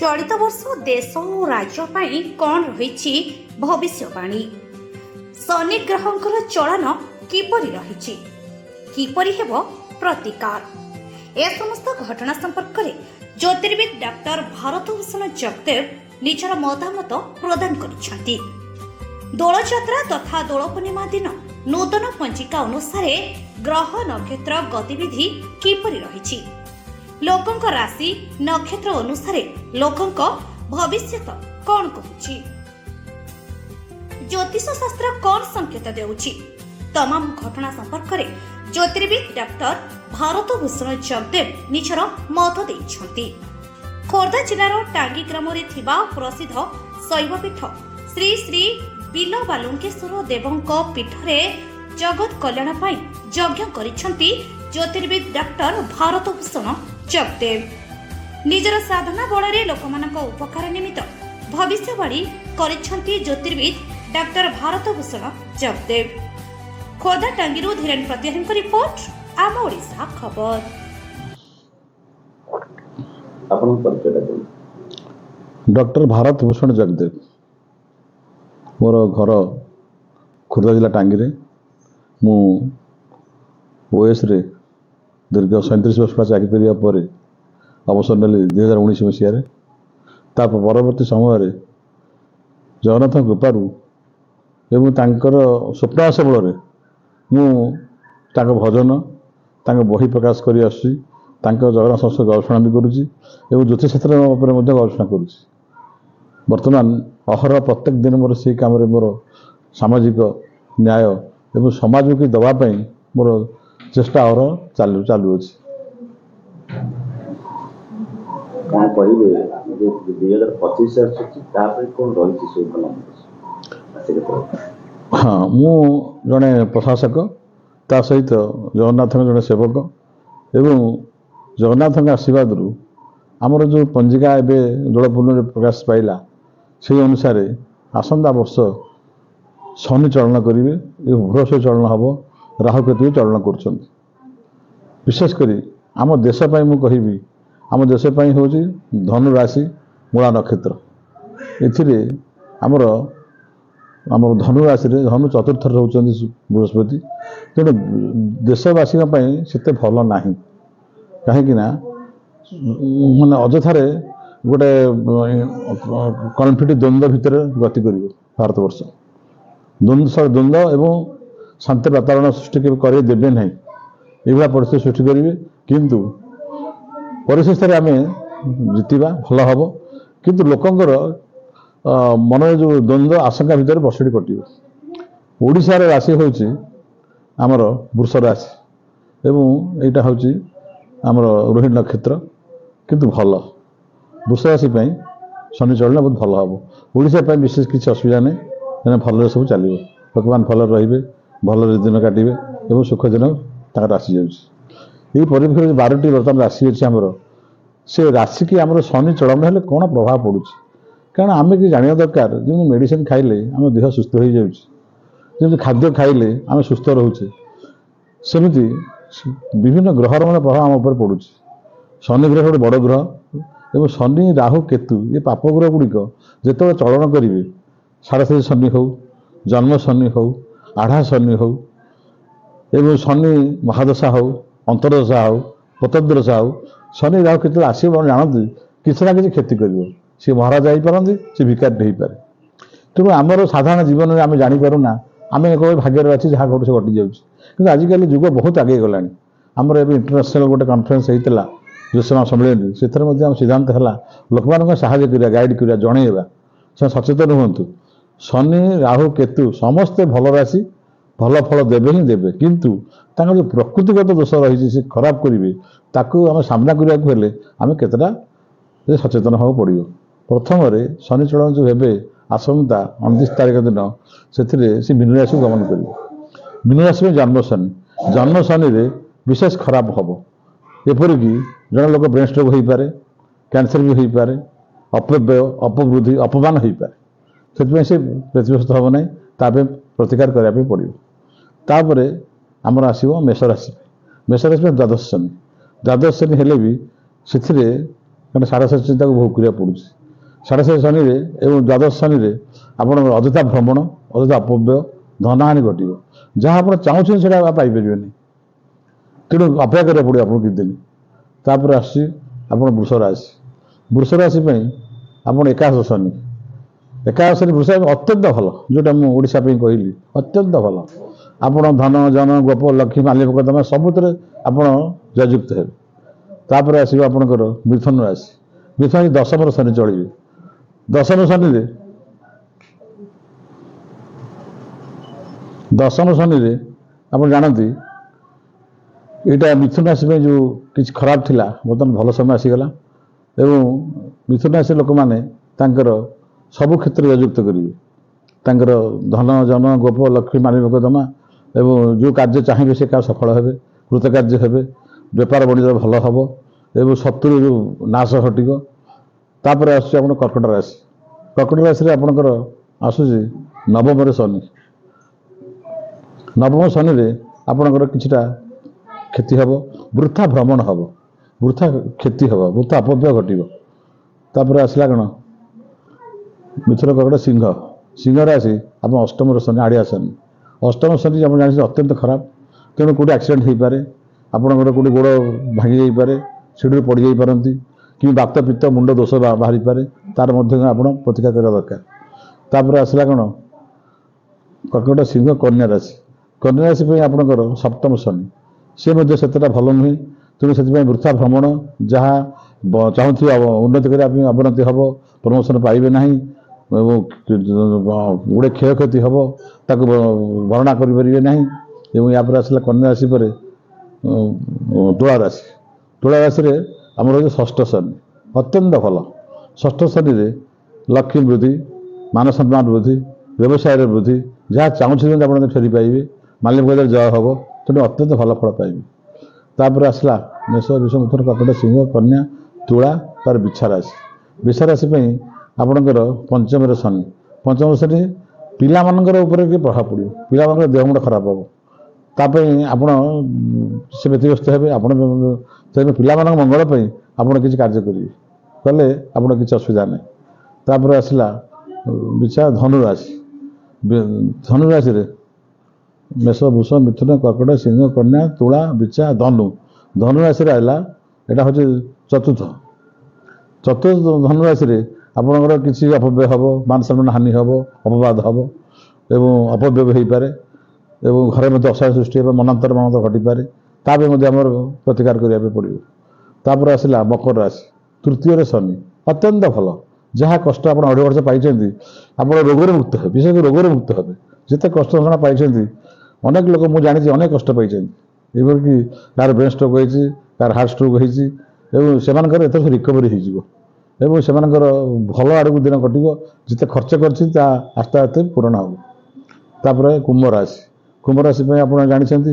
चलित वर्ष देश और राज्य पाई कौन रही भविष्यवाणी शनि ग्रहंकर चलन किपरि रही किपरि हेब प्रतिकार ए समस्त घटना संपर्क में ज्योतिर्विद डॉक्टर भारतभूषण जगदेव निजर मतामत प्रदान करिसेंति। दोलयात्रा तथा दोल पूर्णिमा दिन नूतन पंजिका अनुसार ग्रह नक्षत्र गतिविधि किपरि रही लोकंक राशि नक्षत्र अनुसार लोकंक भविष्य कौन कहूछि ज्योतिष शास्त्र कौन संकेत देउछि तमाम घटना संपर्क में ज्योतिर्विद डॉक्टर भारतभूषण जगदेव निजर मत देइछंती। खोर्धा जिलार टांगी ग्राम रे थिबा प्रसिद्ध शैवपीठ श्री श्री बिलबालुंकेश्वर देवंक पीठरे जगत कल्याण पाई यज्ञ करिछंती ज्योतिर्विद डॉक्टर भारतभूषण जगदेव। निजर साधना बଳରେ ଲୋକମାନଙ୍କ ଉପକାର ନିମିତ୍ତ ଭବିଷ୍ୟବାଣୀ କରିଛନ୍ତି ज्योतिर्विद डॉक्टर भारतभूषण जगदेव। खोर्धा टांगीरू धीरेन प्रतिहन को रिपोर्ट आम ओडिशा खबर। डॉक्टर भारतभूषण जगदेव मोर घर खोर्धा जिला टांगी रे मु ओएस रे दीर्घ 37 वर्ष चाकरी करिया परे अवसर नेली 2019 मसीह परवर्ती समय जगन्नाथ कृपारू एवं तांकर स्वप्नाश बल मु भजन बही प्रकाश कर जगन्नाथ संस्था गवेषणा भी करुँची एवं ज्योतिष क्षेत्र गवेषणा करुँची। वर्तमान अहर प्रत्येक दिन मोर से काम मोर सामाजिक न्याय एवं समाज को दवाई मोर चेष्टा और चालू अच्छी। हाँ मु जड़े प्रशासक ता सहित जगन्नाथ जड़े सेवक एवं जगन्नाथ आशीर्वाद आमर जो पंजिका एवं दोलपूर्ण प्रकाश पाइला से अनुसार आसंता वर्ष शनि चलन करेंगे बृहस्पति चलन हम राहुकेतु चलन कर विशेषकर आम देशपाई मु कहि आम देशपाई हूँ धनु राशि मूला नक्षत्र एथिरे आमर आम धनु राशि धनु चतुर्थ रोचंती बृहस्पति तेणु देशवासी से भल ना कहीं माने अजथारे गोटे कन्फ्लिक्ट द्वंद्व भितर गति कर भारतवर्ष द्वंद्व एवं शांति वातावरण सृष्टि कर देवे ना ये परिस्थिति सृष्टि करेंगे किंतु परिस्थिति आम जीतवा भल हम किंतु लोकंर मन जो द्वंद्व आशंका भितर बसड़ी कटो। ओडिशार राशि हूँ आमर वृष राशि एवं यहाँ हूँ आमर रोहिणी नक्षत्र किंतु भल वृष राशि शनि चलना बहुत भल हम ओडिशा विशेष किसी असुविधा नहीं भल सब चलो लोक मैंने भल रे भल दिन काटे और सुख दिन आसी जाए परिप्रेक्षी 12टी बर्तमान राशि अच्छी आमर से राशि की आमर शनि चलन हेल्ले कौन प्रभाव पड़ू कारण आम कि जाना दरकार जमी मेडिसिन खाइले आम देह सुस्थ हो जाए खाद्य खाइले आम सुस्थ रोचे सेमती विभिन्न ग्रहर मान प्रभाव आम उपर पड़ू। शनि ग्रह गोटे बड़ ग्रह एवं शनि राहु केतु ये पाप ग्रह गुड़िक जिते चलन करेंगे साढ़े शनि हो जन्म शनि हो आढ़ा शनि हो एवं शनि महादशा हो अंतरदशा हो पतद्दशा हो शनि राहु केतु आसो जानते किसी ना कि क्षति कर सी महाराज होपारती सी भिकारी हो पारे तेणु आमर साधारण जीवन में आम जापरूना आम कोई भाग्य अच्छी जहाँ घट से घटी जाऊँगी आजिकल जुग बहुत आगे गलानी आमर ए इंटरनेशनल गोटे कन्फरेन्स होता जोशमा सम्मेलन से सिद्धांत है लोक मान साहय गाइड करा जनइबा से सचेतन हूँ शनि राहु केतु समस्ते भल राशि भल फल देवे ही देवे किंतु जो प्रकृतिगत दोष रही से खराब करेंगे ताकू आम सामना करने आम केतटा सचेतन हाँ पड़ो। प्रथम शनि चलन जो हे आसंता 29 तारीख दिन से मीन राशि को गमन करेंगे। मीन राशि में जन्म शनि विशेष खराब हम एपरिक जन लोक ब्रेन स्ट्रोक हो पारे कैंसर भी हो पारे अपव्यय अपवृद्धि अपमान हो पारे से व्यतिग्रस्त हम ना प्रतिकार करने पड़ो। तापर आमर आसो मेष राशि में द्वादश शनि हेले भी से କାରଣ ସାଢ଼େ ସାତ ଚିନ୍ତାକୁ ଭୋଗ କରିବାକୁ ପଡ଼ୁଛି। ସାଢ଼େ ସାତ ଶନିରେ ଏବଂ ଦ୍ୱାଦଶ ଶନିରେ ଆପଣଙ୍କର ଅଯଥା ଭ୍ରମଣ, ଅଯଥା ଅପବ୍ୟୟ, ଧନହାନି ଘଟିବ। ଯାହା ଆପଣ ଚାହୁଁଛନ୍ତି ସେଇଟା ପାଇପାରିବେନି, ତେଣୁ ଅପେକ୍ଷା କରିବାକୁ ପଡ଼ିବ ଆପଣଙ୍କୁ କିଛି ଦିନ। ତାପରେ ଆସୁଛି ଆପଣ ବୃଷ ରାଶି। ବୃଷ ରାଶି ପାଇଁ ଆପଣ ଏକାଦଶ ଶନି, ଏକାଦଶ ଶନି ବୃଷ ରାଶି ଅତ୍ୟନ୍ତ ଭଲ, ଯେଉଁଟା ମୁଁ ଓଡ଼ିଶା ପାଇଁ କହିଲି ଅତ୍ୟନ୍ତ ଭଲ। ଆପଣ ଧନ ଜନ ଗୋପ ଲକ୍ଷ୍ମୀ ମାଲ୍ୟ ମକଦ୍ଦମା ସବୁଥିରେ ଆପଣ ଜୟଯୁକ୍ତ ହେବେ। ତାପରେ ଆସିବ ଆପଣଙ୍କର ମିଥୁନ ରାଶି। ମିଥୁନ ରାଶି ଦଶମର ଶନି ଚଳିବେ। ଦଶମ ଶନିରେ ଆପଣ ଜାଣନ୍ତି ଏଇଟା ମିଥୁନ ରାଶି ପାଇଁ ଯେଉଁ କିଛି ଖରାପ ଥିଲା ବର୍ତ୍ତମାନ ଭଲ ସମୟ ଆସିଗଲା ଏବଂ ମିଥୁନ ରାଶି ଲୋକମାନେ ତାଙ୍କର ସବୁ କ୍ଷେତ୍ରରେ ଜୟଯୁକ୍ତ କରିବେ। ତାଙ୍କର ଧନ ଜନ ଗୋପ ଲକ୍ଷ୍ମୀ ମାଲ୍ୟ ମକଦ୍ଦମା ଏବଂ ଯେଉଁ କାର୍ଯ୍ୟ ଚାହିଁବେ ସେ କାର୍ଯ୍ୟ ସଫଳ ହେବେ, କୃତକାର୍ଯ୍ୟ ହେବେ, ବେପାର ବାଣିଜ୍ୟ ଭଲ ହେବ ଏବଂ ଶତ୍ରୁ ଯେଉଁ ନାଶ ଘଟିବ। ତାପରେ ଆସୁଛି ଆପଣ କର୍କଟ ରାଶି। କର୍କଟ ରାଶିରେ ଆପଣଙ୍କର ଆସୁଛି ନବମରେ ଶନି। ନବମ ଶନିରେ ଆପଣଙ୍କର କିଛିଟା କ୍ଷତି ହେବ, ବୃଥା ଭ୍ରମଣ ହେବ, ବୃଥା କ୍ଷତି ହେବ, ବୃଥା ଅପବ୍ୟୟ ଘଟିବ। ତାପରେ ଆସିଲା କ'ଣ ମିଥୁନ କର୍କଟ ସିଂହ। ସିଂହ ରାଶି ଆପଣ ଅଷ୍ଟମର ଶନି, ଆଡ଼ିଆ ଶନି। ଅଷ୍ଟମ ଶନି ଆପଣ ଜାଣିଛନ୍ତି ଅତ୍ୟନ୍ତ ଖରାପ, ତେଣୁ କେଉଁଠି ଆକ୍ସିଡେଣ୍ଟ ହେଇପାରେ, ଆପଣଙ୍କର କେଉଁଠି ଗୋଡ଼ ଭାଙ୍ଗି ଯାଇପାରେ, ସିଡ଼ିରୁ ପଡ଼ିଯାଇପାରନ୍ତି, କି ବାତ ପିତ୍ତ ମୁଣ୍ଡ ଦୋଷ ବାହାରିପାରେ, ତାର ମଧ୍ୟ ଆପଣ ପ୍ରତିକାର କରିବା ଦରକାର। ତାପରେ ଆସିଲା କ'ଣ କର୍କଟ ସିଂହ କନ୍ୟା ରାଶି। କନ୍ୟା ରାଶି ପାଇଁ ଆପଣଙ୍କର ସପ୍ତମ ଶନି, ସେ ମଧ୍ୟ ସେତେଟା ଭଲ ନୁହେଁ, ତେଣୁ ସେଥିପାଇଁ ବୃଥା ଭ୍ରମଣ, ଯାହା ଚାହୁଁଥିବେ ଉନ୍ନତି କରିବା ପାଇଁ ଅବନତି ହେବ, ପ୍ରମୋସନ୍ ପାଇବେ ନାହିଁ ଏବଂ ଗୋଟେ କ୍ଷୟକ୍ଷତି ହେବ, ତାକୁ ଭରଣା କରିପାରିବେ ନାହିଁ। ଏବଂ ୟାପରେ ଆସିଲା କନ୍ୟା ରାଶି ପରେ ତୁଳା ରାଶି। ତୁଳା ରାଶିରେ ଆମର ହେଉଛି ଷଷ୍ଠ ଶନି, ଅତ୍ୟନ୍ତ ଭଲ। ଷଷ୍ଠ ଶନିରେ ଲକ୍ଷ୍ମୀ ବୃଦ୍ଧି, ମାନ ସମ୍ମାନ ବୃଦ୍ଧି, ବ୍ୟବସାୟରେ ବୃଦ୍ଧି, ଯାହା ଚାହୁଁଛନ୍ତି ଆପଣ ଫେରି ପାଇବେ, ମାଲ୍ୟ ମକଦ୍ଦମାରେ ଜୟ ହେବ, ତେଣୁ ଅତ୍ୟନ୍ତ ଭଲ ଫଳ ପାଇବେ। ତାପରେ ଆସିଲା ମେଷ ବୃଷ ମିଥୁନ କର୍କଟ ସିଂହ କନ୍ୟା ତୁଳା, ତାର ବିଛା ରାଶି। ବିଛା ରାଶି ପାଇଁ ଆପଣଙ୍କର ପଞ୍ଚମରେ ଶନି। ପଞ୍ଚମ ଶନି ପିଲାମାନଙ୍କର ଉପରେ ଟିକେ ପ୍ରଭାବ ପଡ଼ିବ, ପିଲାମାନଙ୍କର ଦେହ ମୁଣ୍ଡ ଖରାପ ହେବ, ତା ପାଇଁ ଆପଣ ସେ ବ୍ୟତିବ୍ୟସ୍ତ ହେବେ। ଆପଣ ତେଣୁ ପିଲାମାନଙ୍କ ମଙ୍ଗଳ ପାଇଁ ଆପଣ କିଛି କାର୍ଯ୍ୟ କରିବେ, କଲେ ଆପଣ କିଛି ଅସୁବିଧା ନାହିଁ। ତାପରେ ଆସିଲା ବିଛା ଧନୁରାଶି। ଧନୁରାଶିରେ ମେଷ ବୃଷ ମିଥୁନ କର୍କଟ ସିଂହ କନ୍ୟା ତୁଳା ବିଛା ଧନୁ। ଧନୁରାଶିରେ ଆସିଲା ଏଇଟା ହେଉଛି ଚତୁର୍ଥ ଧନୁରାଶିରେ ଆପଣଙ୍କର କିଛି ଅପବ୍ୟୟ ହେବ, ମାନ ସମ୍ମାନ ହାନି ହେବ, ଅପବାଦ ହେବ ଏବଂ ଅପବ୍ୟୟ ହେଇପାରେ ଏବଂ ଘରେ ମଧ୍ୟ ଅଶାନ୍ତି ସୃଷ୍ଟି ହେବ, ମନାନ୍ତର ଘଟିପାରେ, ତା ପାଇଁ ମଧ୍ୟ ଆମର ପ୍ରତିକାର କରିବା ପାଇଁ ପଡ଼ିବ। ତାପରେ ଆସିଲା ମକର ରାଶି। ତୃତୀୟରେ ଶନି, ଅତ୍ୟନ୍ତ ଭଲ। ଯାହା କଷ୍ଟ ଆପଣ 2.5 ବର୍ଷ ପାଇଛନ୍ତି ଆପଣ ରୋଗରେ ମୁକ୍ତ ହେବେ, ବିଶେଷ କରି ରୋଗରେ ମୁକ୍ତ ହେବେ। ଯେତେ କଷ୍ଟ ଯନ୍ତ୍ରଣା ପାଇଛନ୍ତି, ଅନେକ ଲୋକ ମୁଁ ଜାଣିଛି ଅନେକ କଷ୍ଟ ପାଇଛନ୍ତି, ଏଭଳିକି କାହାର ବ୍ରେନ୍ ଷ୍ଟ୍ରୋକ୍ ହେଇଛି, କାହାର ହାର୍ଟ ଷ୍ଟ୍ରୋକ୍ ହେଇଛି ଏବଂ ସେମାନଙ୍କର ଏଥର ରିକଭରି ହେଇଯିବ ଏବଂ ସେମାନଙ୍କର ଭଲ ଆଡ଼କୁ ଦିନ କଟିବ। ଯେତେ ଖର୍ଚ୍ଚ କରିଛି ତାହା ଆସ୍ତେ ଆସ୍ତେ ପୂରଣ ହେବ। ତାପରେ କୁମ୍ଭ ରାଶି। କୁମ୍ଭ ରାଶି ପାଇଁ ଆପଣ ଜାଣିଛନ୍ତି